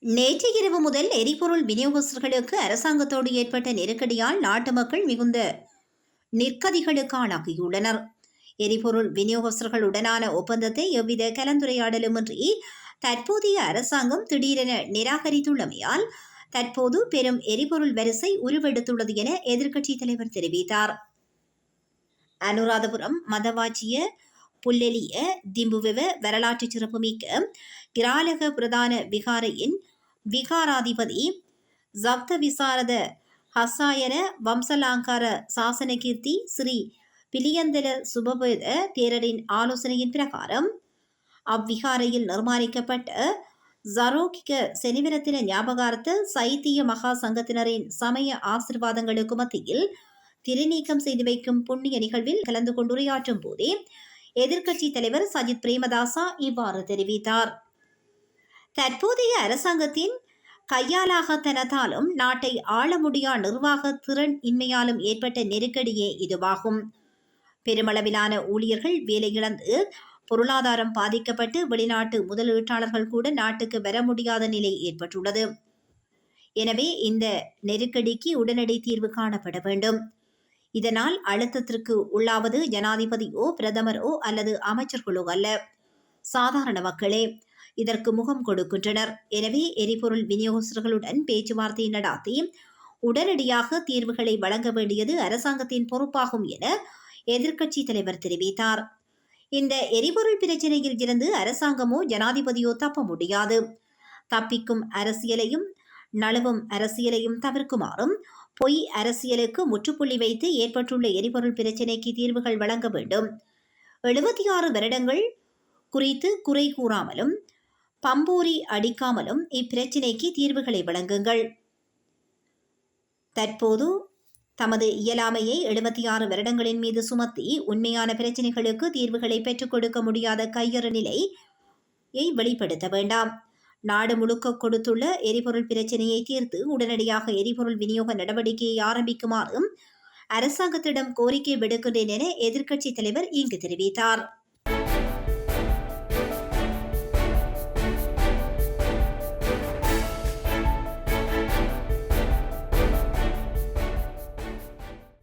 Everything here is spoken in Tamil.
நேற்று இரவு முதல் எரிபொருள் விநியோகஸ்தர்களுக்கு அரசாங்கத்தோடு ஏற்பட்ட நெருக்கடியால் நாட்டு மக்கள் மிகுந்த நிர்கதிகளுக்கு ஆளாகியுள்ளனர். எரிபொருள் விநியோகஸ்தர்களுடனான ஒப்பந்தத்தை எவ்வித கலந்துரையாடலுமின்றி தற்போதைய அரசாங்கம் திடீரென நிராகரித்துள்ளமையால் தற்போது பெரும் எரிபொருள் வரிசை உருவெடுத்துள்ளது என எதிர்க்கட்சித் தலைவர் தெரிவித்தார். அனுராதபுரம் மதவாச்சிய புல்லெலிய திம்புவெவ வரலாற்று சிறப்புமிக்க கிராலக பிரதான விகாரையின் விகாராதிபதி ஜப்த விசாரத ஹசாயன வம்சலாங்கார சாசனகீர்த்தி ஸ்ரீ பிலியந்தல சுபபேத தேரரின் ஆலோசனையின் பிரகாரம் அவ்விகாரையில் நிர்மாணிக்கப்பட்ட ஜரோகிக செனிவரத்தின ஞாபகார்த்த சைத்திய மகா சங்கத்தினரின் சமய ஆசிர்வாதங்களுக்கு மத்தியில் திருநீக்கம் செய்து வைக்கும் புண்ணிய நிகழ்வில் கலந்து கொண்டுரையாற்றும் போதே எதிர்க்கட்சி தலைவர் சஜித் பிரேமதாசா இவ்வாறு தெரிவித்தார். தற்போதைய அரசாங்கத்தின் கையாலாகத்தனத்தாலும் நாட்டை ஆள முடியா நிர்வாக திறன் இன்மையாலும் ஏற்பட்ட நெருக்கடியே இதுவாகும். பெருமளவிலான ஊழியர்கள் வேலையிழந்து பொருளாதாரம் பாதிக்கப்பட்டு வெளிநாட்டு முதலீட்டாளர்கள் கூட நாட்டுக்கு வர முடியாத நிலை ஏற்பட்டுள்ளது. எனவே இந்த நெருக்கடிக்கு உடனடி தீர்வு காணப்பட வேண்டும். இதனால் அழுத்தத்திற்கு உள்ளாவது ஜனாதிபதியோ பிரதமரோ அல்லது அமைச்சர்களோ அல்ல, சாதாரண மக்களே இதற்கு முகம் கொடுக்கின்றனர். எனவே எரிபொருள் விநியோகஸ்தர்களுடன் பேச்சுவார்த்தை நடாத்தி உடனடியாக தீர்வுகளை வழங்க வேண்டியது அரசாங்கத்தின் பொறுப்பாகும் என எதிர்க்கட்சி தலைவர் தெரிவித்தார். இந்த எரிபொருள் பிரச்சினையில் இருந்து அரசாங்கமோ ஜனாதிபதியோ தப்ப முடியாது. தப்பிக்கும் அரசியலையும் நழுவும் அரசியலையும் தவிர்க்குமாறும் பொய் அரசியலுக்கு முற்றுப்புள்ளி வைத்து ஏற்பட்டுள்ள எரிபொருள் பிரச்சினைக்கு தீர்வுகள் வழங்க வேண்டும். 76 வருடங்கள் குறித்து குறை கூறாமலும் பம்பூரி அடிக்காமலும் இப்பிரச்சினைக்கு தீர்வுகளை வழங்குங்கள். தற்போது தமது இயலாமையை 76 வருடங்களின் மீது சுமத்தி உண்மையான பிரச்சினைகளுக்கு தீர்வுகளை பெற்றுக் கொடுக்க முடியாத கையறு நிலையை வெளிப்படுத்த வேண்டாம். நாடு முழுக்க கொடுத்துள்ள எரிபொருள் பிரச்சினையை தீர்த்து உடனடியாக எரிபொருள் விநியோக நடவடிக்கையை ஆரம்பிக்குமாறும் அரசாங்கத்திடம் கோரிக்கை விடுக்கின்றேன் என எதிர்க்கட்சித் தலைவர் இங்கு தெரிவித்தார்.